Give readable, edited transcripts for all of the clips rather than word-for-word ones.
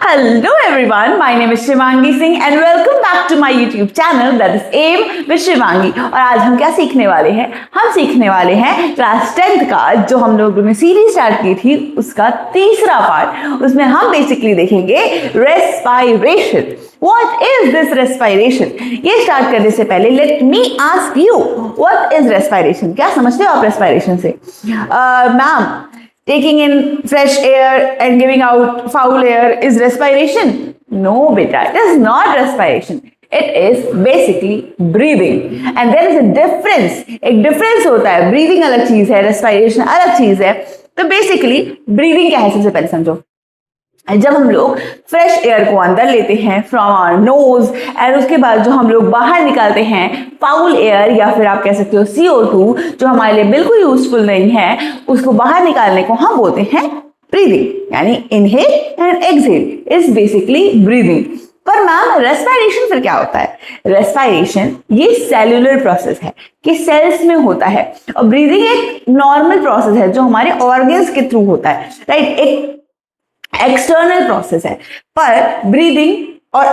Hello everyone, my name is Shivangi Singh and welcome back to my YouTube channel that is AIM with Shivangi। और आज हम क्या सीखने वाले हैं? हम सीखने वाले हैं क्लास 10th का जो हम लोगों ने सीरीज स्टार्ट की थी उसका तीसरा पार्ट। उसमें हम बेसिकली देखेंगे respiration. What is this respiration? ये स्टार्ट करने से पहले let me ask you, what is respiration? क्या समझते हो आप respiration से? Ma'am, taking in fresh air and giving out foul air is respiration? No, beta, it is not respiration. It is basically breathing. And there is a difference. एक difference होता है. Breathing अलग चीज है, respiration अलग चीज है. तो basically breathing क्या है सबसे पहले समझो. जब हम लोग फ्रेश एयर को अंदर लेते हैं फ्रॉम आवर नोज एंड उसके बाद जो हम लोग बाहर निकालते हैं फाउल एयर या फिर आप कह सकते हो CO2 जो हमारे लिए बिल्कुल यूजफुल नहीं है, उसको बाहर निकालने को हम बोलते हैं ब्रीदिंग। यानी inhale and exhale is basically breathing. पर मैम रेस्पायरेशन फिर क्या होता है? रेस्पायरेशन ये सेल्यूलर प्रोसेस है कि सेल्स में होता है और ब्रीदिंग एक नॉर्मल प्रोसेस है जो हमारे ऑर्गन्स के थ्रू होता है, राइट? एक एक्सटर्नल प्रोसेस है। पर ब्रीदिंग और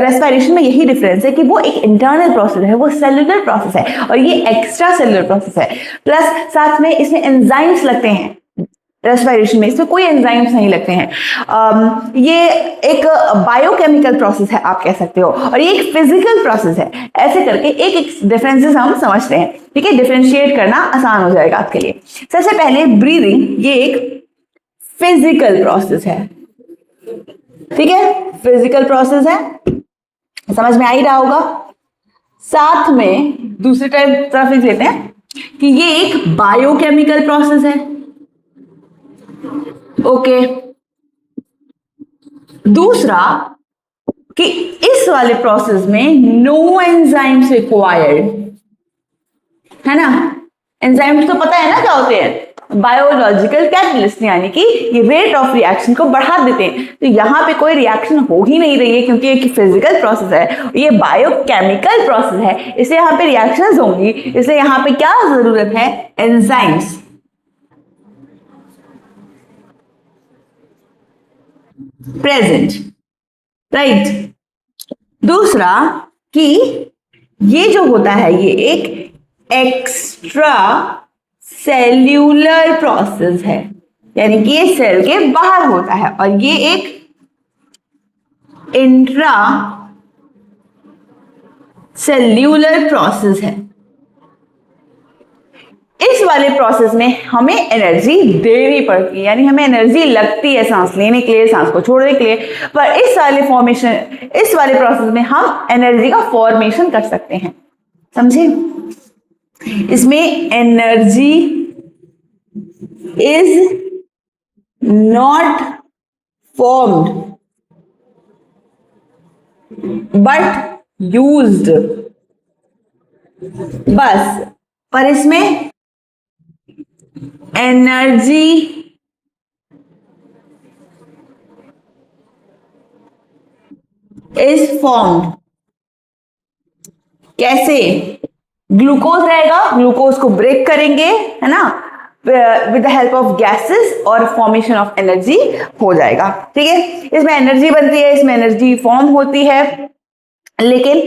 रेस्पिरेशन में यही डिफरेंस है कि वो एक इंटरनल प्रोसेस है, वो सेलुलर प्रोसेस है और ये एक्स्ट्रा सेलुलर प्रोसेस है। प्लस साथ में इसमें एंजाइम्स लगते हैं। रेस्पिरेशन में इसमें कोई एंजाइम्स नहीं लगते हैं। ये एक बायोकेमिकल प्रोसेस है आप कह सकते हो और ये एक फिजिकल प्रोसेस है। ऐसे करके एक एक डिफरेंसेस हम समझते हैं, ठीक है? डिफरेंशिएट करना आसान हो जाएगा आपके लिए। सबसे पहले ब्रीदिंग ये एक फिजिकल प्रोसेस है, ठीक है? फिजिकल प्रोसेस है, समझ में आ ही रहा होगा। साथ में दूसरी तरफ लिख लेते हैं कि ये एक बायोकेमिकल प्रोसेस है। ओके, दूसरा कि इस वाले प्रोसेस में नो एंजाइम्स रिक्वायर्ड है ना। एंजाइम्स तो पता है ना क्या होते हैं? बायोलॉजिकल कैटलिस्ट, यानी कि ये रेट ऑफ रिएक्शन को बढ़ा देते हैं। तो यहाँ पे कोई रिएक्शन हो ही नहीं रही है क्योंकि ये फिजिकल प्रोसेस है, ये बायोकेमिकल प्रोसेस है, इसलिए यहाँ पे रिएक्शंस होंगी। इसलिए यहाँ पे क्या जरूरत है? एंजाइम्स। Present, right? दूसरा कि ये जो होता है ये एक एक्स्ट्रा सेल्यूलर प्रोसेस है, यानी कि ये सेल के बाहर होता है और ये एक इंट्रा सेल्यूलर प्रोसेस है। इस वाले प्रोसेस में हमें एनर्जी देनी पड़ती है, यानी हमें एनर्जी लगती है सांस लेने के लिए, सांस को छोड़ने के लिए। पर इस वाले प्रोसेस में हम एनर्जी का फॉर्मेशन कर सकते हैं, समझे? इसमें energy is not formed but used, बस। पर इसमें एनर्जी इज फॉर्म्ड। कैसे? ग्लूकोज रहेगा, ग्लूकोज को ब्रेक करेंगे, है ना, with the help of gases और फॉर्मेशन ऑफ एनर्जी हो जाएगा, ठीक है? इसमें एनर्जी बनती है, इसमें एनर्जी फॉर्म होती है, लेकिन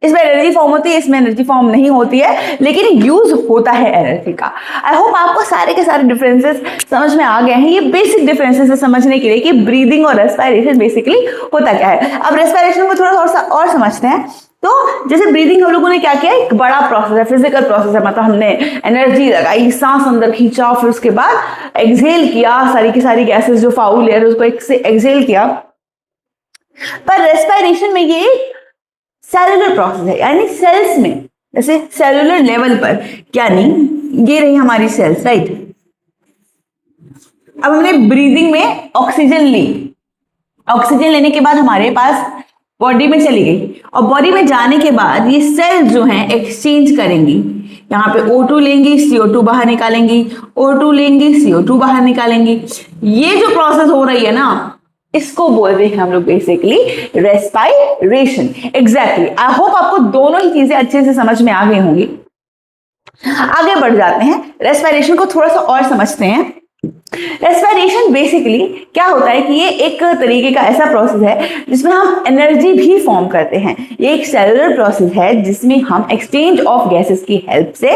इसमें एनर्जी फॉर्म होती है, इसमें एनर्जी फॉर्म नहीं होती है, लेकिन यूज होता है एनर्जी का। आई होप आपको सारे के सारे डिफरेंसेस समझ में आ गए हैं। ये बेसिक डिफरेंसेस है समझने के लिए कि ब्रीदिंग और रेस्पिरेशन बेसिकली होता क्या है। अब रेस्पिरेशन को थोड़ा सा और समझते हैं। तो जैसे ब्रीदिंग हम लोगों ने क्या किया, एक बड़ा प्रोसेस है, फिजिकल प्रोसेस है, मतलब हमने एनर्जी लगाई, सांस अंदर खींचा, फिर उसके बाद एक्सहेल किया, सारी की सारी गैसेस जो फाउल एयर उसको एक्सहेल किया। पर रेस्पिरेशन में ये सेलुलर प्रोसेस है, यानी सेल्स में, जैसे सेलुलर लेवल पर, यानी ये रही हमारी सेल्स, राइट? अब हमने ब्रीदिंग में ऑक्सीजन ली, ऑक्सीजन लेने के बाद हमारे पास बॉडी में चली गई और बॉडी में जाने के बाद ये सेल्स जो हैं एक्सचेंज करेंगी। यहाँ पे O2 लेंगी, CO2 बाहर निकालेंगी, O2 लेंगी, CO2 बाहर निकालेंगी। ये जो प्रोसेस हो रही है ना, इसको बोलते हैं हम लोग basically respiration. Exactly. I hope आपको दोनों ही चीजें अच्छे से समझ में आ गई होंगी। आगे बढ़ जाते हैं, रेस्पिरेशन को थोड़ा सा और समझते हैं। रेस्पिरेशन बेसिकली क्या होता है कि ये एक तरीके का ऐसा प्रोसेस है जिसमें हम एनर्जी भी फॉर्म करते हैं। ये एक सेलुलर प्रोसेस है जिसमें हम एक्सचेंज ऑफ गैसेस की हेल्प से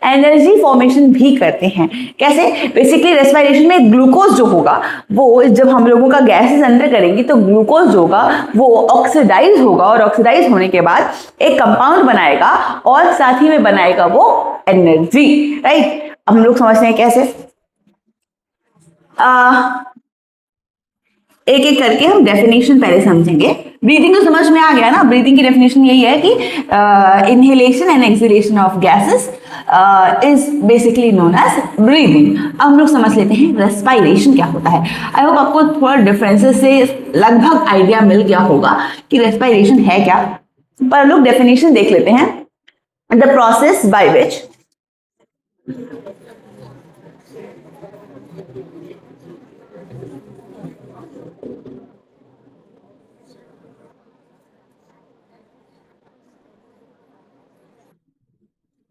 एनर्जी फॉर्मेशन भी करते हैं। कैसे? बेसिकली रेस्पिरेशन में ग्लूकोज जो होगा वो जब हम लोगों का गैसेस अंदर करेंगे तो ग्लूकोज जो होगा वो ऑक्सीडाइज होगा और ऑक्सीडाइज होने के बाद एक कंपाउंड बनाएगा और साथ ही में बनाएगा वो एनर्जी, राइट। अब हम लोग समझते हैं कैसे। एक एक करके हम डेफिनेशन पहले समझेंगे। ब्रीदिंग तो समझ में आ गया ना। ब्रीदिंग की डेफिनेशन यही है कि inhalation and exhalation of gases is basically known as breathing. अब हम लोग समझ लेते हैं रेस्पिरेशन क्या होता है। आई होप आपको थोड़ा डिफरेंसेस से लगभग आइडिया मिल गया होगा कि रेस्पिरेशन है क्या, पर हम लोग डेफिनेशन देख लेते हैं। The process by which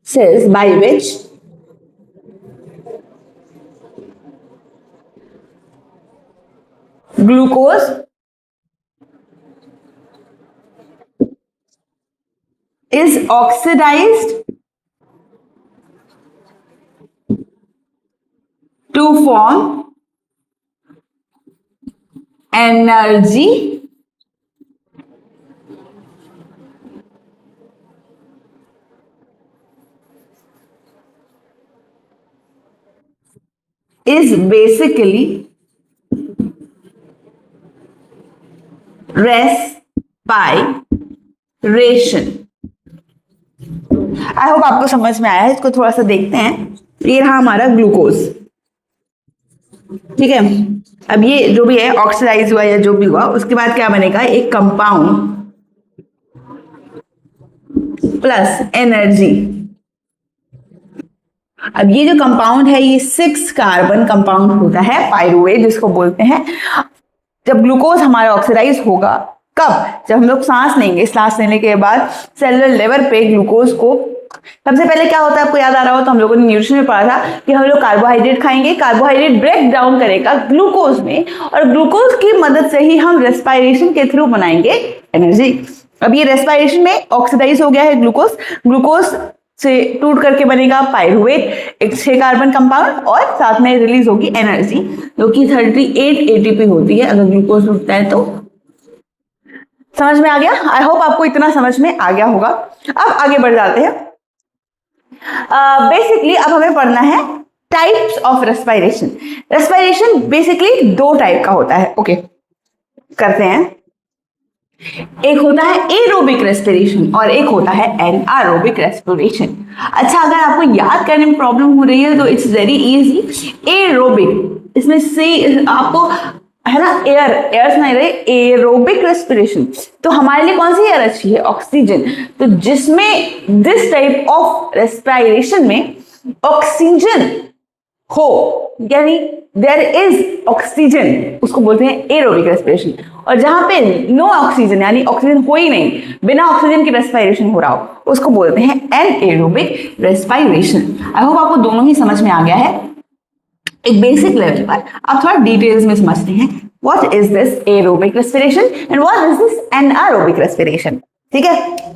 says by which glucose is oxidized to form energy is basically respiration। I hope आपको समझ में आया है। इसको थोड़ा सा देखते हैं। ये रहा हमारा ग्लूकोज, ठीक है। अब ये जो भी है ऑक्सीडाइज हुआ या जो भी हुआ, उसके बाद क्या बनेगा, एक कंपाउंड प्लस एनर्जी। अब ये जो कंपाउंड है ये 6 कार्बन कंपाउंड होता है, पायरुवेट जिसको बोलते हैं। जब ग्लूकोज हमारा ऑक्सीडाइज होगा, कब? जब हम लोग सांस लेंगे। सांस लेने के बाद सेलुलर लेवल पे ग्लूकोज को, सबसे पहले क्या होता है आपको याद आ रहा हो तो हम लोगों ने न्यूट्रिशन में पढ़ा था कि हम लोग कार्बोहाइड्रेट खाएंगे, कार्बोहाइड्रेट ब्रेक डाउन करेगा ग्लूकोज में और ग्लूकोज की मदद से ही हम रेस्पिरेशन के थ्रू बनाएंगे एनर्जी। अब ये रेस्पिरेशन में ऑक्सीडाइज हो गया है ग्लूकोज, ग्लूकोज से टूट करके बनेगा पायरुवेट, एक 6 कार्बन कंपाउंड और साथ में रिलीज होगी एनर्जी जो कि 38 एटीपी होती है अगर ग्लूकोज टूटता है तो। समझ में आ गया? आई होप आपको इतना समझ में आ गया होगा। अब आगे बढ़ जाते हैं। बेसिकली अब हमें पढ़ना है types of respiration. Respiration basically 2 type का होता है। ओके, करते हैं। एक होता है एरोबिक रेस्पिरेशन और एक होता है एनारोबिक रेस्पिरेशन। अच्छा, अगर आपको याद करने में प्रॉब्लम हो रही है तो इट्स वेरी इजी। एरोबिक, इसमें से आपको है ना एयर सुनाई रहे, एरोबिक रेस्पिरेशन। तो हमारे लिए कौन सी एयर अच्छी है? ऑक्सीजन। तो जिसमें दिस टाइप ऑफ रेस्पिरेशन में ऑक्सीजन हो, यानी देयर इज ऑक्सीजन, उसको बोलते हैं एरोबिक रेस्पिरेशन। और जहां पे नो ऑक्सीजन यानी ऑक्सीजन हो ही नहीं, बिना ऑक्सीजन की रेस्पिरेशन हो रहा हो, उसको बोलते हैं एनएरोबिक रेस्पिरेशन। आई होप आपको दोनों ही समझ में आ गया है। एक बेसिक लेवल पर आप थोड़ा डिटेल्स में समझते हैं what is this aerobic respiration and what is this anaerobic respiration, ठीक है।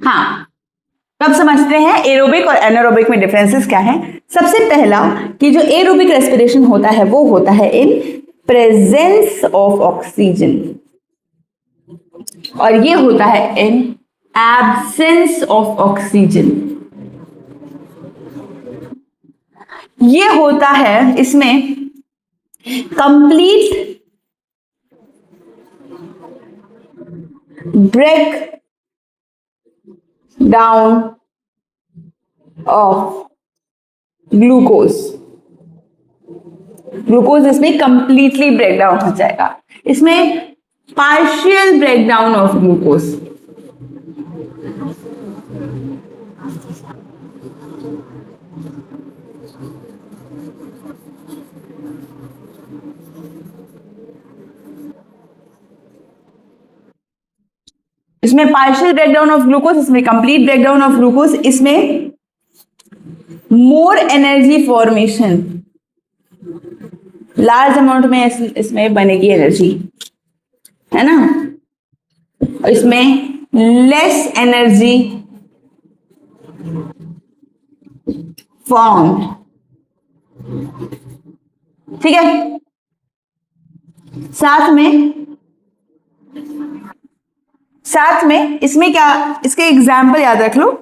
हाँ, तब समझते हैं एरोबिक और एनारोबिक में डिफरेंसेस क्या है। सबसे पहला कि जो एरोबिक रेस्पिरेशन होता है वो होता है इन प्रेजेंस ऑफ ऑक्सीजन और ये होता है इन एब्सेंस ऑफ ऑक्सीजन। ये होता है इसमें complete break down of glucose. Glucose इसमें कंप्लीटली ब्रेक डाउन हो जाएगा, इसमें partial break down of glucose. इसमें पार्शियल ब्रेकडाउन ऑफ ग्लूकोज, इसमें कंप्लीट ब्रेकडाउन ऑफ ग्लूकोज, इसमें more energy formation, large amount में इसमें बनेगी एनर्जी, है ना, और इसमें लेस एनर्जी फॉर्म, ठीक है। साथ में इसमें क्या, इसके एग्जाम्पल याद रख लो।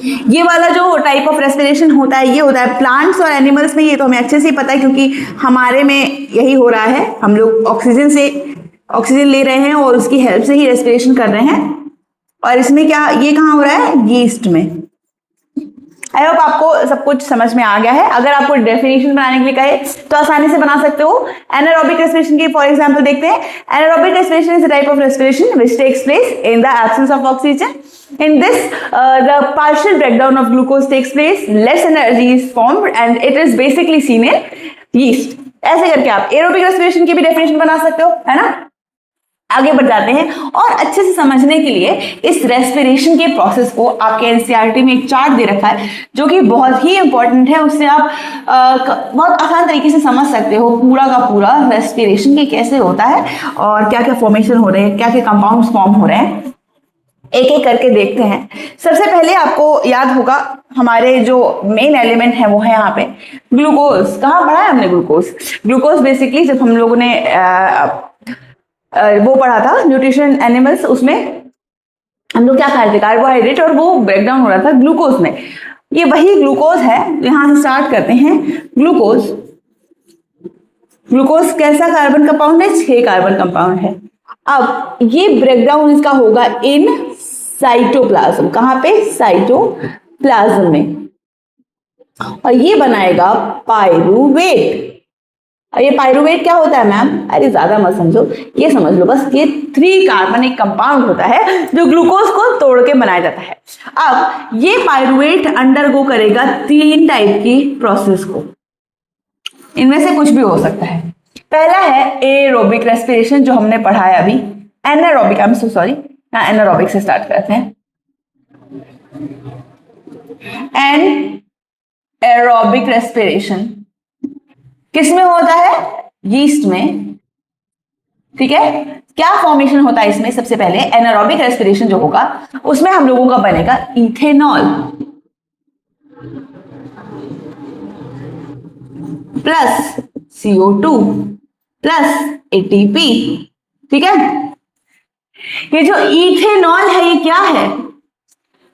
ये वाला जो टाइप ऑफ रेस्पिरेशन होता है ये होता है प्लांट्स और एनिमल्स में, ये तो हमें अच्छे से पता है क्योंकि हमारे में यही हो रहा है, हम लोग ऑक्सीजन ले रहे हैं और उसकी हेल्प से ही रेस्पिरेशन कर रहे हैं। और इसमें क्या, ये कहाँ हो रहा है, यीस्ट में। आई होप आपको सब कुछ समझ में आ गया है। अगर आपको डेफिनेशन बनाने के लिए कहे तो आसानी से बना सकते हो। एनारोबिक रेस्पिरेशन की फॉर एग्जांपल देखते हैं। Anaerobic respiration is a type of respiration which takes place in the absence of oxygen. In this, the partial breakdown of glucose takes place, less energy is formed, and it is basically seen in yeast. ऐसे करके आप aerobic respiration की भी definition बना सकते हो, है ना। आगे बढ़ जाते हैं और अच्छे से समझने के लिए इस रेस्पिरेशन के प्रोसेस को आपके एनसीईआरटी में एक चार्ट दे रखा है जो कि बहुत ही इंपॉर्टेंट है। उससे आप बहुत आसान तरीके से समझ सकते हो पूरा का पूरा रेस्पिरेशन के कैसे होता है और क्या क्या फॉर्मेशन हो रहे हैं, क्या क्या कंपाउंड्स फॉर्म हो रहे हैं। एक एक करके देखते हैं। सबसे पहले आपको याद होगा हमारे जो मेन एलिमेंट है वो है यहाँ पे ग्लूकोज। कहाँ पढ़ा है हमने ग्लूकोज बेसिकली जब हम लोगों ने वो पढ़ा था न्यूट्रिशन एनिमल्स, उसमें हम लोग क्या खाते थे, कार्बोहाइड्रेट, और वो ब्रेकडाउन हो रहा था ग्लूकोज में। ये वही ग्लूकोज है। यहां से स्टार्ट करते हैं। ग्लूकोज कैसा कार्बन कंपाउंड है, 6 कार्बन कंपाउंड है। अब ये ब्रेकडाउन इसका होगा इन साइटोप्लाज्म। कहां पे, साइटोप्लाज्म में, और ये बनाएगा पायरूवेट। और ये पायरूवेट क्या होता है मैम, अरे ज्यादा मत समझो, ये समझ लो बस, ये 3 कार्बन एक कंपाउंड होता है जो ग्लूकोज को तोड़ के बनाया जाता है। अब ये पायरूवेट अंडरगो करेगा 3 टाइप की प्रोसेस को, इनमें से कुछ भी हो सकता है। पहला है एरोबिक रेस्पिरेशन जो हमने पढ़ा है अभी। Anaerobic, I am so sorry, anaerobic से स्टार्ट करते हैं। एनारोबिक रेस्पिरेशन किसमें होता है, यीस्ट में, ठीक है। क्या फॉर्मेशन होता है इसमें, सबसे पहले एनारोबिक रेस्पिरेशन जो होगा उसमें हम लोगों का बनेगा ethanol plus CO2 plus ATP, ठीक है। ये जो इथेनॉल है ये क्या है,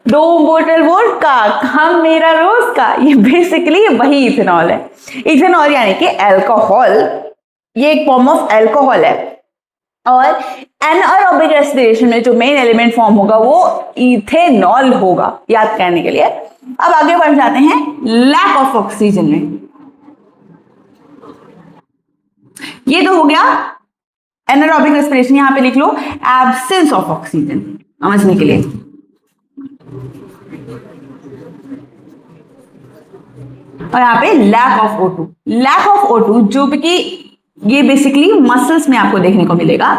2 बोतल वोडका हम मेरा रोज का, ये बेसिकली वही इथेनॉल है। इथेनॉल यानी कि अल्कोहल, ये एक फॉर्म ऑफ अल्कोहल है। और एनारोबिक रेस्पिरेशन में जो मेन एलिमेंट फॉर्म होगा वो इथेनॉल होगा, याद करने के लिए। अब आगे बढ़ जाते हैं लैक ऑफ ऑक्सीजन में। ये तो हो गया एनारोबिक रेस्पिरेशन, यहां पे लिख लो एब्सेंस ऑफ ऑक्सीजन समझने के लिए। और यहाँ पे lack of O2, lack of O2 जो कि ये बेसिकली मसल्स में आपको देखने को मिलेगा।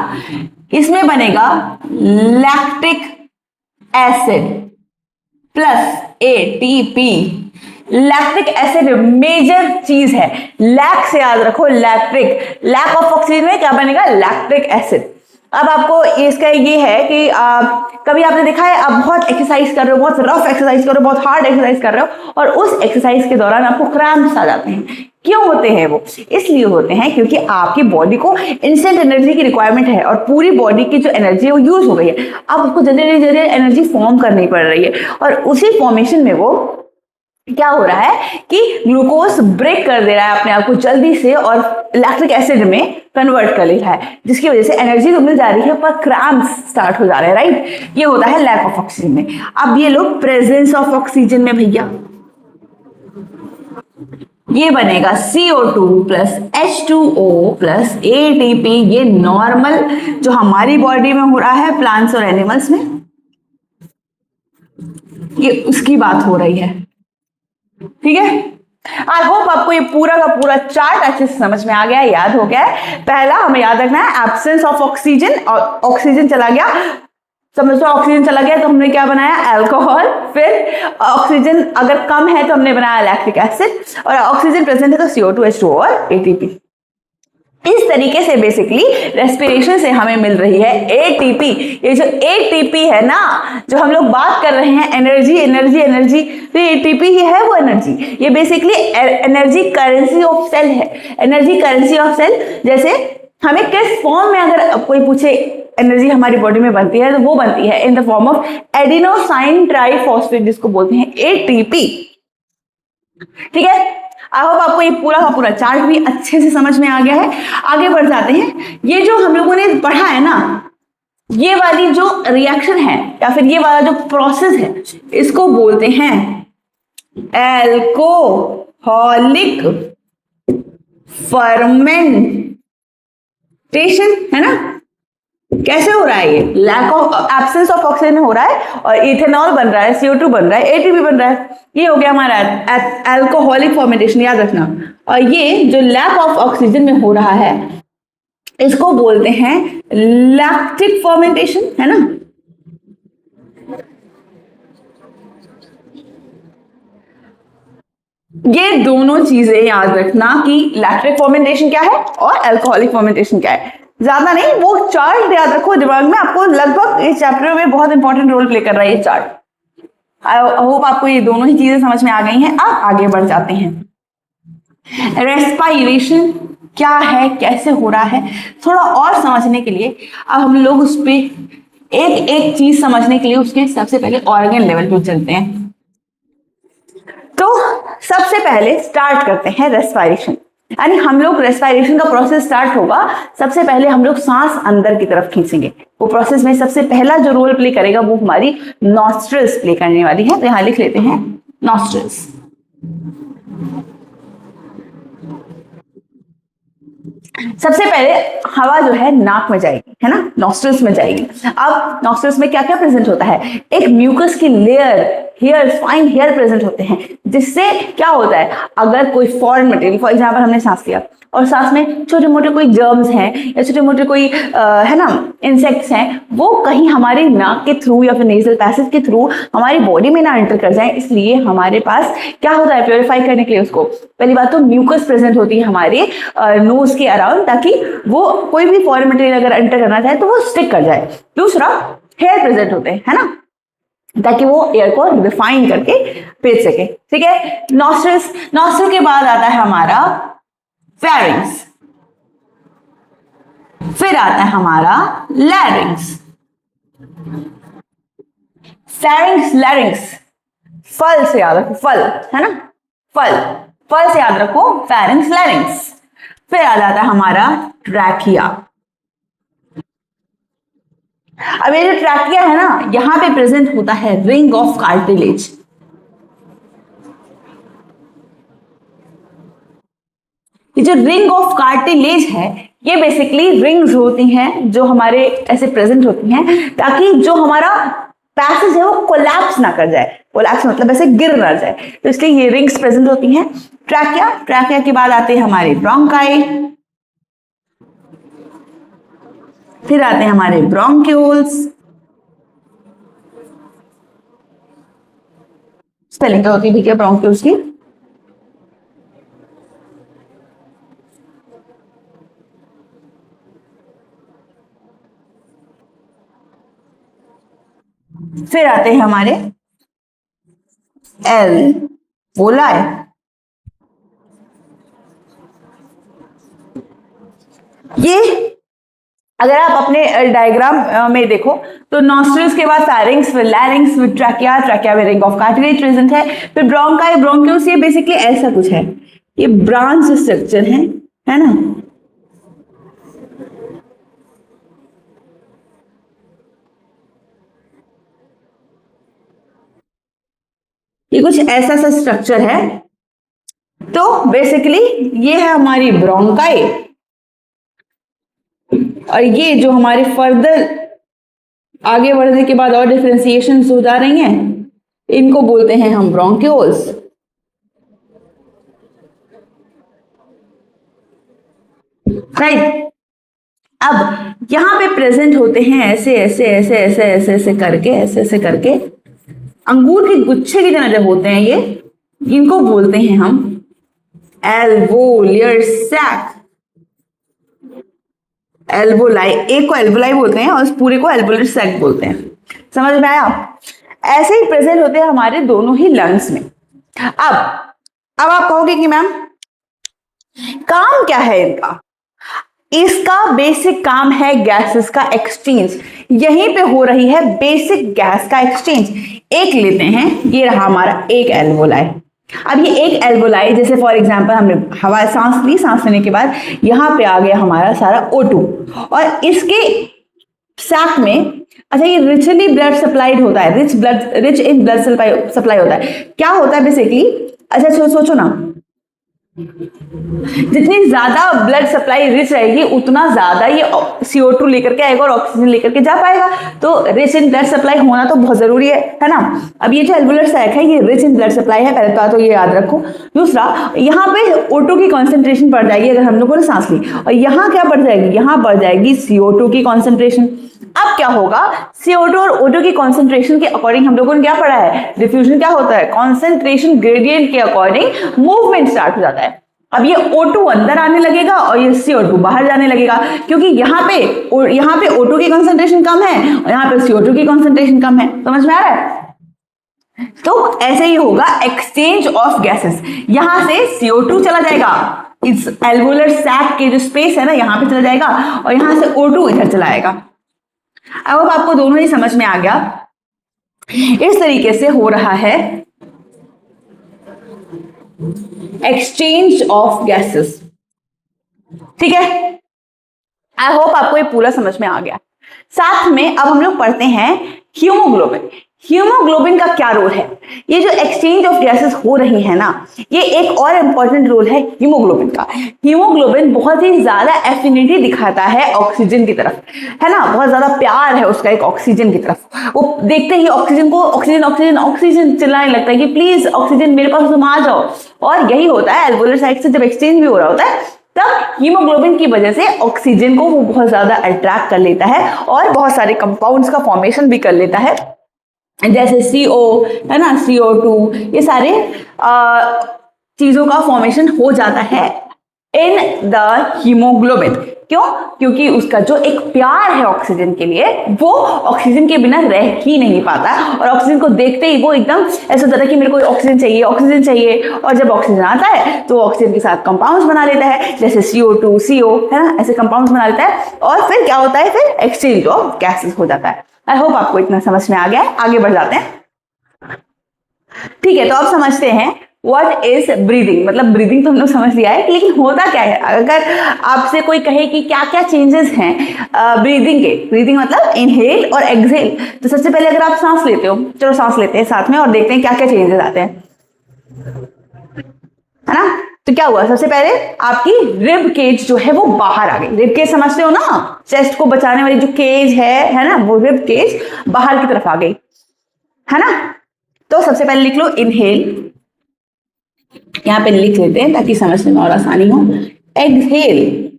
इसमें बनेगा lactic acid plus ATP। Lactic acid major चीज है, लैक से याद रखो, लैक्टिक, लैक ऑफ ऑक्सीजन में क्या बनेगा, लैक्टिक एसिड। अब आपको इसका ये है कि कभी आपने देखा है आप बहुत एक्सरसाइज कर रहे हो, बहुत रफ एक्सरसाइज कर रहे हो, बहुत हार्ड एक्सरसाइज कर रहे हो और उस एक्सरसाइज के दौरान आपको क्रैम्प्स आ जाते हैं। क्यों होते हैं वो, इसलिए होते हैं क्योंकि आपकी बॉडी को इंस्टेंट एनर्जी की रिक्वायरमेंट है और पूरी बॉडी की जो एनर्जी है वो यूज हो गई है। अब उसको जल्दी एनर्जी फॉर्म करनी पड़ रही है और उसी फॉर्मेशन में वो क्या हो रहा है कि ग्लूकोज ब्रेक कर दे रहा है अपने आप को जल्दी से और लैक्टिक एसिड में कन्वर्ट कर ले रहा है, जिसकी वजह से एनर्जी तो मिल जा रही है पर क्रैम्प्स स्टार्ट हो जा रहे हैं, राइट। ये होता है लैक ऑफ ऑक्सीजन में। अब ये लोग प्रेजेंस ऑफ ऑक्सीजन में भैया, ये बनेगा CO2 plus H2O plus ATP। ये नॉर्मल जो हमारी बॉडी में हो रहा है प्लांट्स और एनिमल्स में, ये उसकी बात हो रही है, ठीक है। आई होप आपको ये पूरा का पूरा चार्ट अच्छे से समझ में आ गया, याद हो गया है। पहला हमें याद रखना है एब्सेंस ऑफ ऑक्सीजन, और ऑक्सीजन चला गया, समझो ऑक्सीजन चला गया तो हमने क्या बनाया, अल्कोहल। फिर ऑक्सीजन अगर कम है तो हमने बनाया लैक्टिक एसिड, और ऑक्सीजन प्रेजेंट है तो CO2H2 और ATP। इस तरीके से बेसिकली रेस्पिरेशन से हमें मिल रही है ATP। ये जो ATP है ना, जो हम लोग बात कर रहे हैं एनर्जी एनर्जी एनर्जी, तो ATP ही है वो एनर्जी। ये basically energy currency of cell है, एनर्जी करेंसी ऑफ सेल। जैसे हमें किस फॉर्म में अगर कोई पूछे एनर्जी हमारी बॉडी में बनती है, तो वो बनती है in the form of adenosine triphosphate, जिसको बोलते हैं ATP। ठीक है, आई होप आपको ये पूरा का पूरा चार्ट भी अच्छे से समझ में आ गया है। आगे बढ़ जाते हैं। ये जो हम लोगों ने पढ़ा है ना, ये वाली जो रिएक्शन है या फिर ये वाला जो प्रोसेस है, इसको बोलते हैं एल्कोहलिक फर्मेंटेशन, है ना। कैसे हो रहा है ये, lack of absence of oxygen हो रहा है और इथेनॉल बन रहा है, CO2 बन रहा है, ATP बन रहा है। ये हो गया हमारा एल्कोहलिक फॉर्मेंटेशन, याद रखना। और ये जो लैक ऑफ ऑक्सीजन में हो रहा है, इसको बोलते हैं लैक्टिक फॉर्मेंटेशन, है ना। ये दोनों चीजें याद रखना कि लैक्टिक फॉर्मेंटेशन क्या है और अल्कोहलिक फॉर्मेंटेशन क्या है। ज्यादा नहीं, वो चार्ट याद रखो दिमाग में, आपको लगभग इस चैप्टर में बहुत इंपॉर्टेंट रोल प्ले कर रहा है ये चार्ट। आई होप आपको ये दोनों ही चीजें समझ में आ गई हैं। अब आगे बढ़ जाते हैं। रेस्पायरेशन क्या है, कैसे हो रहा है, थोड़ा और समझने के लिए अब हम लोग उस पर एक एक चीज समझने के लिए उसके सबसे पहले ऑर्गन लेवल पे चलते हैं। तो सबसे पहले स्टार्ट करते हैं रेस्पायरेशन, यानी हम लोग रेस्पायरेशन का प्रोसेस स्टार्ट होगा। सबसे पहले हम लोग सांस अंदर की तरफ खींचेंगे। वो प्रोसेस में सबसे पहला जो रोल प्ले करेगा वो हमारी नॉस्ट्रल्स प्ले करने वाली है। तो यहां लिख लेते हैं नॉस्ट्रल्स। सबसे पहले हवा जो है नाक में जाएगी, है ना, नॉस्ट्रल्स में जाएगी। अब नॉस्ट्रल्स में क्या क्या प्रेजेंट होता है, एक म्यूकस की layer, hair, fine hair present होते हैं, जिससे क्या होता है, अगर कोई फॉरेन मटेरियल, फॉर एग्जाम्पल हमने सांस लिया और सांस में छोटे मोटे कोई जर्म्स हैं या छोटे मोटे कोई है ना इंसेक्ट्स हैं, वो कहीं हमारे नाक के थ्रू या फिर नेजल पैसेज के थ्रू हमारी बॉडी में ना एंटर कर जाए, इसलिए हमारे पास क्या होता है, प्योरीफाई करने के लिए उसको पहली बात तो म्यूकस प्रेजेंट होती है हमारे नोज के अराउंड, ताकि वो कोई भी फॉरेन मटेरियल अगर एंटर करना चाहे तो वो स्टिक कर जाए। दूसरा हेयर प्रेजेंट होते हैं, है ना, ताकि वो एयर को रिफाइन करके भेज सके। ठीक है, नॉस्ट्रल्स, नॉस्ट्रल के बाद आता है हमारा फेरिंग्स, फिर आता है हमारा लैरिंग्स। फेरिंग्स, लैरिंग्स, फल से याद रखो, फल, है ना, फल, फल से याद रखो, फेरिंग्स, लैरिंग्स। फिर आ जाता है हमारा ट्रैकिया। अब ये जो ट्रैकिया है ना, यहां पे प्रेजेंट होता है रिंग ऑफ कार्टिलेज। ये जो रिंग ऑफ कार्टिलेज है, ये बेसिकली रिंग्स होती हैं जो हमारे ऐसे प्रेजेंट होती हैं, ताकि जो हमारा पैसेज है वो कोलैप्स ना कर जाए। कोलैप्स मतलब ऐसे गिर ना जाए, तो इसलिए ये रिंग्स प्रेजेंट होती हैं। ट्रैकिया, ट्रैकिया के बाद आते हैं हमारे ब्रोंकाई, फिर आते हैं हमारे ब्रोंक्यूल्स। स्पेलिंग क्या होती है भैया ब्रोंक्यूल्स की? फिर आते हैं हमारे एल्वोलाई। ये अगर आप अपने डायग्राम में देखो तो नॉस्ट्रल्स के बाद फेरिंग्स, फिर लैरिंग्स, फिर ट्रैकिया, ट्रैकिया में रिंग ऑफ कार्टिलेज प्रेजेंट है, फिर ब्रोंकाई, ब्रोंक्यूल्स। ये बेसिकली ऐसा कुछ है, ये ब्रांच स्ट्रक्चर है ना। ये कुछ ऐसा सा स्ट्रक्चर है। तो बेसिकली ये है हमारी ब्रोंकाई, और ये जो हमारे फर्दर आगे बढ़ने के बाद और डिफरेंशिएशन हो जा रही हैं, इनको बोलते हैं हम ब्रोंक्यूल्स। राइट। अब यहां पे प्रेजेंट होते हैं ऐसे ऐसे ऐसे ऐसे ऐसे ऐसे करके, ऐसे ऐसे करके अंगूर के गुच्छे की तरह जब होते हैं ये, इनको बोलते हैं हम एल्वोलियर सैक। एल्वोलाई, एक को एल्वोलाई बोलते हैं और उस पूरे को एल्वोलियर सैक बोलते हैं। समझ में आया? ऐसे ही प्रेजेंट होते हैं हमारे दोनों ही लंग्स में। अब आप कहोगे कि मैम काम क्या है इनका? इसका बेसिक काम है गैसेस का एक्सचेंज। यहीं पे हो रही है बेसिक गैस का एक्सचेंज। एक लेते हैं, ये रहा हमारा एक एल्वोलाई। अब ये एक एल्वोलाई, जैसे फॉर एग्जांपल हमने हवा सांस ली, सांस लेने के बाद यहां पे आ गया हमारा सारा O2 और इसके सैक में, अच्छा ये रिचली ब्लड सप्लाइड होता है, रिच इन ब्लड सप्लाई होता है। क्या होता है बेसिकली, अच्छा सोचो ना, जितनी ज्यादा ब्लड सप्लाई रिच रहेगी उतना ज्यादा ये CO2 लेकर के आएगा और ऑक्सीजन लेकर के जा पाएगा। तो रिच इन ब्लड सप्लाई होना तो बहुत जरूरी है ना। अब ये जो एल्वुलर सैक है ये रिच इन ब्लड सप्लाई है, पहले तो ये याद रखो। दूसरा, यहाँ पे O2 की कॉन्सेंट्रेशन बढ़ जाएगी अगर हम लोगों ने सांस ली, और यहाँ क्या बढ़ जाएगी, यहाँ बढ़ जाएगी CO2 की कॉन्सेंट्रेशन। अब क्या होगा, CO2 और O2 की कॉन्सेंट्रेशन के अकॉर्डिंग हम लोगों ने क्या पढ़ा है, डिफ्यूजन क्या होता है, कॉन्सेंट्रेशन ग्रेडियंट के अकॉर्डिंग मूवमेंट स्टार्ट हो जाता है। अब ये O2 अंदर आने लगेगा और ये CO2 बाहर जाने लगेगा, क्योंकि यहाँ पे O2 की कॉन्सेंट्रेशन कम है और यहाँ पे CO2 की कॉन्सेंट्रेशन कम है। समझ में आ रहा है? तो ऐसे ही होगा एक्सचेंज ऑफ गैसेस। यहां से CO2 चला जाएगा, इस एल्वुलर सैक के जो स्पेस है ना यहां पे चला जाएगा, और यहां से O2 इधर चला आएगा। अब आपको दोनों ही समझ में आ गया। इस तरीके से हो रहा है एक्सचेंज ऑफ गैसेस। ठीक है, आई होप आपको ये पूरा समझ में आ गया। साथ में अब हम लोग पढ़ते हैं हीमोग्लोबिन। हीमोग्लोबिन का क्या रोल है? ये जो एक्सचेंज ऑफ गैसेस हो रही है ना, ये एक और इंपॉर्टेंट रोल है हीमोग्लोबिन का। हीमोग्लोबिन बहुत ही ज्यादा एफिनिटी दिखाता है ऑक्सीजन की तरफ, है ना, बहुत ज्यादा प्यार है उसका एक ऑक्सीजन की तरफ। वो देखते ही ऑक्सीजन को ऑक्सीजन ऑक्सीजन ऑक्सीजन चिल्लाने लगता है कि प्लीज ऑक्सीजन मेरे पास तुम आ जाओ। और यही होता है एल्वुलर साइड से जब एक्सचेंज भी हो रहा होता है, तब हीमोग्लोबिन की वजह से ऑक्सीजन को वो बहुत ज्यादा अट्रैक्ट कर लेता है और बहुत सारे कंपाउंड्स का फॉर्मेशन भी कर लेता है, जैसे CO है ना, CO2, ये सारे चीजों का फॉर्मेशन हो जाता है इन द हीमोग्लोबिन। क्यों? क्योंकि उसका जो एक प्यार है ऑक्सीजन के लिए, वो ऑक्सीजन के बिना रह ही नहीं पाता, और ऑक्सीजन को देखते ही वो एकदम ऐसा होता है कि मेरे को ऑक्सीजन चाहिए ऑक्सीजन चाहिए। और जब ऑक्सीजन आता है तो ऑक्सीजन के साथ कंपाउंड्स बना लेता है, जैसे CO2 CO, है ना, ऐसे कंपाउंड्स बना लेता है, और फिर क्या होता है, फिर एक्सचेंज ऑफ गैसेस हो जाता है। आई होप आपको इतना समझ में आ गया है। आगे बढ़ जाते हैं। ठीक है, तो अब समझते हैं व्हाट इज ब्रीदिंग। मतलब ब्रीदिंग तो हम लोग समझ लिया है, लेकिन होता क्या है? अगर आपसे कोई कहे कि क्या क्या चेंजेस हैं ब्रीदिंग के, ब्रीदिंग मतलब इनहेल और एक्सहेल, तो सबसे पहले अगर आप सांस लेते हो, चलो सांस लेते हैं साथ में और देखते हैं क्या क्या चेंजेस आते हैं, है ना। तो क्या हुआ, सबसे पहले आपकी रिब केज जो है वो बाहर आ गई। रिब केज समझते हो ना, चेस्ट को बचाने वाली जो केज है ना, वो रिब केज बाहर की तरफ आ गई, है ना। तो सबसे पहले लिख लो इनहेल, यहां पे लिख लेते हैं ताकि समझने में और आसानी हो। एक्सहेल,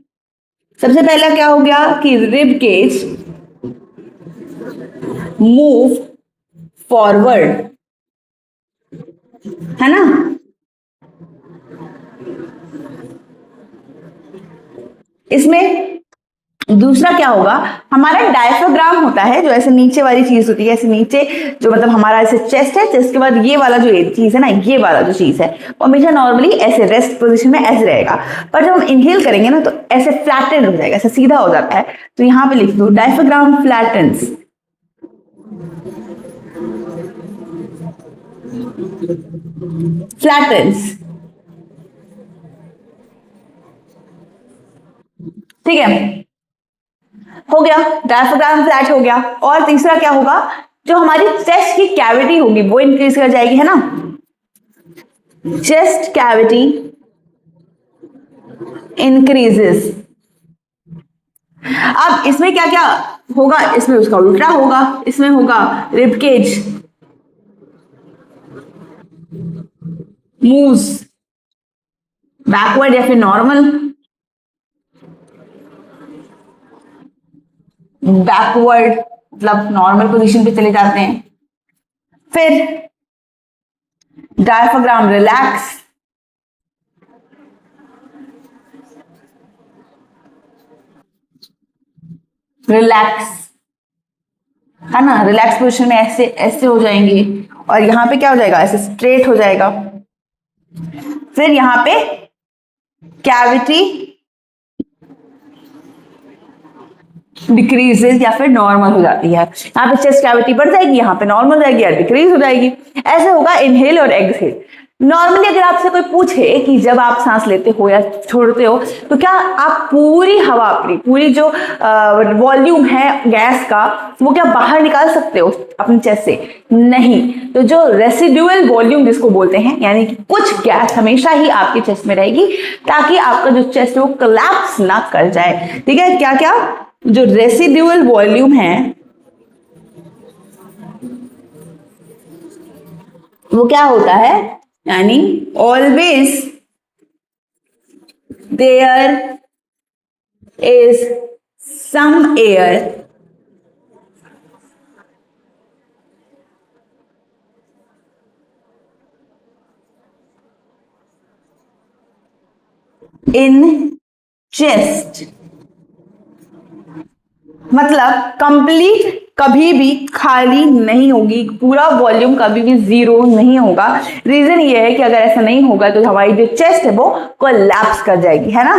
सबसे पहला क्या हो गया कि रिब केज मूव फॉरवर्ड, है ना। इसमें दूसरा क्या होगा, हमारा डायफ्राग्राम होता है, जो ऐसे नीचे वाली चीज होती है, ऐसे नीचे जो मतलब हमारा ऐसे चेस्ट है, चेस्ट के बाद ये वाला जो चीज है ना, ये वाला जो चीज है वो हमेशा नॉर्मली ऐसे रेस्ट पोजीशन में ऐसे रहेगा, पर जब हम इनहेल करेंगे ना तो ऐसे फ्लैटन हो जाएगा, ऐसे सीधा हो जाता है। तो यहां पे लिख दो डायफ्राग्राम फ्लैटन्स। फ्लैटन्स, ठीक है, हो गया, डायफ्राग्राम फ्लैट हो गया। और तीसरा क्या होगा, जो हमारी चेस्ट की कैविटी होगी वो इंक्रीज कर जाएगी, है ना। Chest cavity increases. अब इसमें क्या क्या होगा, इसमें उसका उल्टा होगा, इसमें होगा रिबकेज मूव्स बैकवर्ड या फिर नॉर्मल, बैकवर्ड मतलब नॉर्मल पोजीशन पे चले जाते हैं। फिर डायफ्राम रिलैक्स, रिलैक्स है ना, रिलैक्स पोजीशन में ऐसे ऐसे हो जाएंगे और यहाँ पे क्या हो जाएगा, ऐसे स्ट्रेट हो जाएगा। फिर यहाँ पे कैविटी डिक्रीजेस या फिर नॉर्मल हो जाती है। यहाँ पे चेस्ट कैविटी बढ़ जाएगी, यहाँ पे नॉर्मल हो जाएगी या डिक्रीज हो जाएगी। ऐसे होगा इनहेल और एक्सहेल। नॉर्मली अगर आपसे कोई पूछे कि जब आप सांस लेते हो या छोड़ते हो तो क्या आप पूरी हवा अपनी पूरी जो वॉल्यूम है गैस का वो क्या बाहर निकाल सकते हो अपने चेस्ट से? नहीं। तो जो रेसिडुअल वॉल्यूम जिसको बोलते हैं, यानी कि कुछ गैस हमेशा ही आपके चेस्ट में रहेगी ताकि आपका जो चेस्ट है वो कोलैप्स ना कर जाए। ठीक है, क्या क्या जो रेसिडुअल वॉल्यूम है वो क्या होता है, यानी always there is some air in chest. मतलब कंप्लीट कभी भी खाली नहीं होगी, पूरा वॉल्यूम कभी भी जीरो नहीं होगा। रीजन ये है कि अगर ऐसा नहीं होगा तो हमारी जो चेस्ट है वो कोलैप्स कर जाएगी, है ना।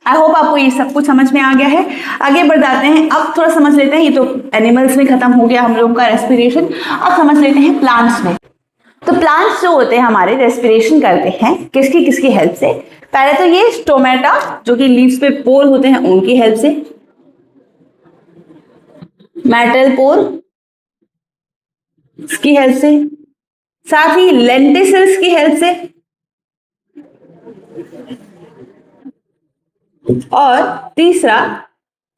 आई होप आपको ये सब कुछ समझ में आ गया है। आगे बढ़ जाते हैं, अब थोड़ा समझ लेते हैं, ये तो एनिमल्स में खत्म हो गया हम लोगों का रेस्पिरेशन। अब समझ लेते हैं प्लांट्स में। तो प्लांट्स जो होते हैं हमारे रेस्पिरेशन करते हैं किसकी किसकी हेल्प से? पहले तो ये स्टोमेटा जो कि लीव्स पे पोर होते हैं उनकी हेल्प से, मेटल पोर की हेल्प से, साथ ही लेंटिसल्स की हेल्प से, और तीसरा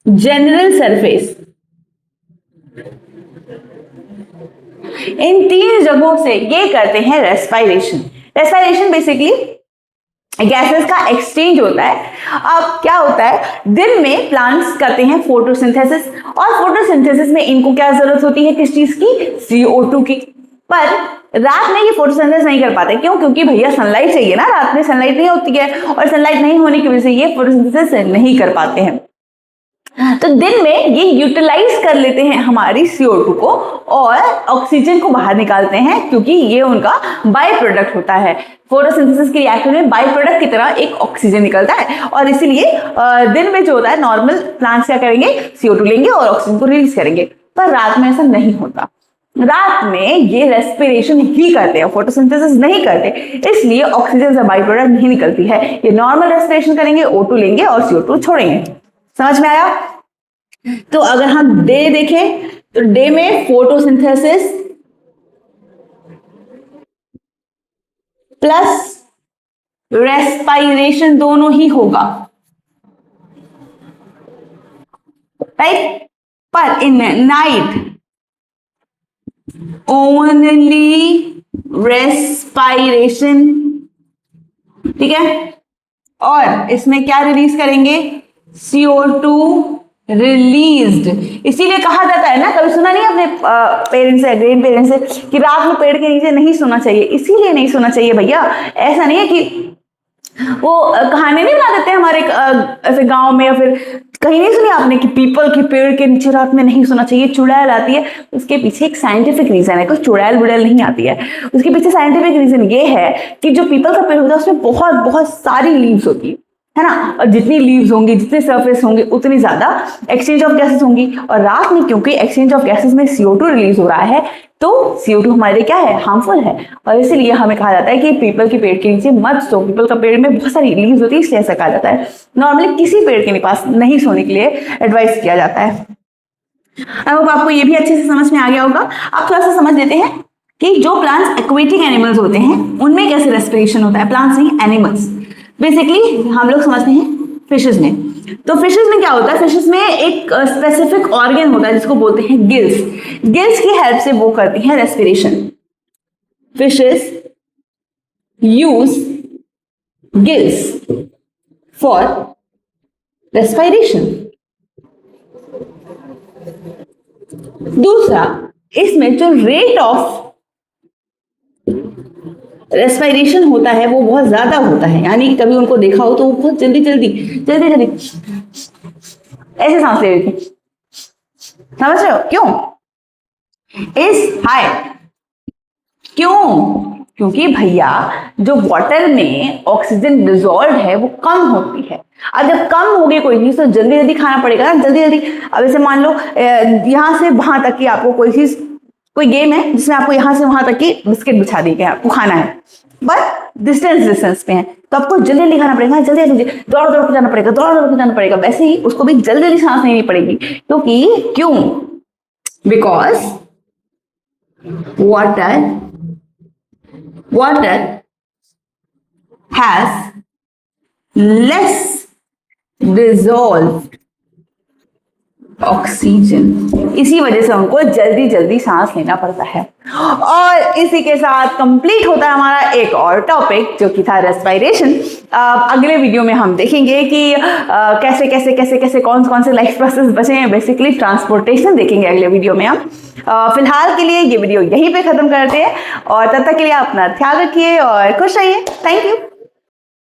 जनरल सरफेस। इन तीन जगहों से ये करते हैं रेस्पिरेशन। रेस्पिरेशन बेसिकली गैसेस का एक्सचेंज होता है। अब क्या होता है, दिन में प्लांट्स करते हैं फोटोसिंथेसिस, और फोटोसिंथेसिस में इनको क्या जरूरत होती है, किस चीज की? CO2 की। पर रात में ये फोटोसिंथेसिस नहीं कर पाते, क्यों? क्योंकि भैया सनलाइट चाहिए ना, रात में सनलाइट नहीं होती है, और सनलाइट नहीं होने की वजह से ये फोटोसिंथेसिस नहीं कर पाते हैं। तो दिन में ये यूटिलाइज कर लेते हैं हमारी CO2 को और ऑक्सीजन को बाहर निकालते हैं, क्योंकि ये उनका बाय प्रोडक्ट होता है। फोटोसिंथेसिस के रिएक्शन में बाय प्रोडक्ट की तरह एक ऑक्सीजन निकलता है, और इसीलिए दिन में जो होता है नॉर्मल प्लांट्स क्या करेंगे, CO2 लेंगे और ऑक्सीजन को रिलीज करेंगे। पर रात में ऐसा नहीं होता, रात में ये रेस्पिरेशन ही करते हैं, फोटोसिंथेसिस नहीं करते, इसलिए ऑक्सीजन से बाय प्रोडक्ट नहीं निकलती है। ये नॉर्मल रेस्पिरेशन करेंगे, O2 लेंगे और CO2 छोड़ेंगे। समझ में आया? तो अगर हम डे देखें तो डे में फोटोसिंथेसिस प्लस रेस्पिरेशन दोनों ही होगा, राइट। पर इन नाइट ओनली रेस्पिरेशन, ठीक है। और इसमें क्या रिलीज करेंगे, CO2 रिलीज्ड। इसीलिए कहा जाता है ना, कभी सुना नहीं अपने पेरेंट्स से, ग्रैंड पेरेंट्स से, कि रात में पेड़ के नीचे नहीं सोना चाहिए। इसीलिए नहीं सोना चाहिए भैया, ऐसा नहीं है कि वो कहानी नहीं बना देते हमारे ऐसे गांव में, या फिर कहीं नहीं सुनी आपने कि पीपल के पेड़ के नीचे रात में नहीं सोना चाहिए, चुड़ैल आती है। उसके पीछे एक साइंटिफिक रीजन है, कुछ चुड़ैल बुड़ैल नहीं आती है। उसके पीछे साइंटिफिक रीजन ये है कि जो पीपल का पेड़ होता है उसमें बहुत बहुत सारी लीव्स होती है ना, और जितनी लीव्स होंगी, जितने सरफेस होंगे, उतनी ज्यादा एक्सचेंज ऑफ गैसेस होंगी। और रात में क्योंकि एक्सचेंज ऑफ गैसेस में CO2 रिलीज हो रहा है, तो CO2 हमारे लिए क्या है, हार्मफुल है, और इसीलिए हमें कहा जाता है कि पीपल के पेड़ के नीचे मत सो। पीपल का पेड़ में बहुत सारी लीव्स होती है, इसलिए ऐसा कहा जाता है। नॉर्मली किसी पेड़ के पास नहीं सोने के लिए एडवाइस किया जाता है। अब आपको ये भी अच्छे से समझ में आ गया होगा। अब थोड़ा सा समझ लेते हैं कि जो प्लांट्स एक्वेटिक एनिमल्स होते हैं उनमें कैसे रेस्पिरेशन होता है। प्लांट्स नहीं, एनिमल्स। बेसिकली हम लोग समझते हैं फिशेस में। तो फिशेस में क्या होता है, फिशेस में एक स्पेसिफिक ऑर्गन होता है जिसको बोलते हैं गिल्स। गिल्स की हेल्प से वो करती हैं respiration. Fishes use gills for respiration. दूसरा, इसमें जो रेट ऑफ रेस्पिरेशन होता है वो बहुत ज्यादा होता है, यानी कभी उनको देखा हो तो वो बहुत जल्दी जल्दी जल्दी जल्दी ऐसे सांस ले रही थी, समझ रहे हो क्यों? Is high. क्यों? क्योंकि भैया जो वाटर में ऑक्सीजन डिजॉल्व है वो कम होती है। अब जब कम होगी कोई चीज तो जल्दी जल्दी खाना पड़ेगा ना, जल्दी जल्दी। अब जैसे मान लो यहां से वहां तक की आपको कोई चीज, कोई गेम है जिसमें आपको यहां से वहां तक की बिस्किट बिछा दी गई, आपको खाना है बट डिस्टेंस पे है, तो आपको जल्दी जल्दी खाना पड़ेगा, जल्दी जल्दी दौड़ दौड़ के जाना पड़ेगा, दौड़ दौड़ के जाना पड़ेगा। वैसे ही उसको भी जल्दी जल्दी सांस लेनी पड़ेगी, क्योंकि क्यों? Because water has less dissolved oxygen, इसी वजह से उनको जल्दी जल्दी सांस लेना पड़ता है। और इसी के साथ कंप्लीट होता है हमारा एक और टॉपिक जो कि था रेस्पिरेशन। अगले वीडियो में हम देखेंगे कि कैसे कैसे कैसे कैसे कौन कौन से लाइफ प्रोसेस बचे हैं, बेसिकली ट्रांसपोर्टेशन देखेंगे अगले वीडियो में हम। फिलहाल के लिए ये वीडियो यहीं पे खत्म करते हैं और तब तक के लिए अपना ख्याल रखिए और खुश रहिए। Thank you.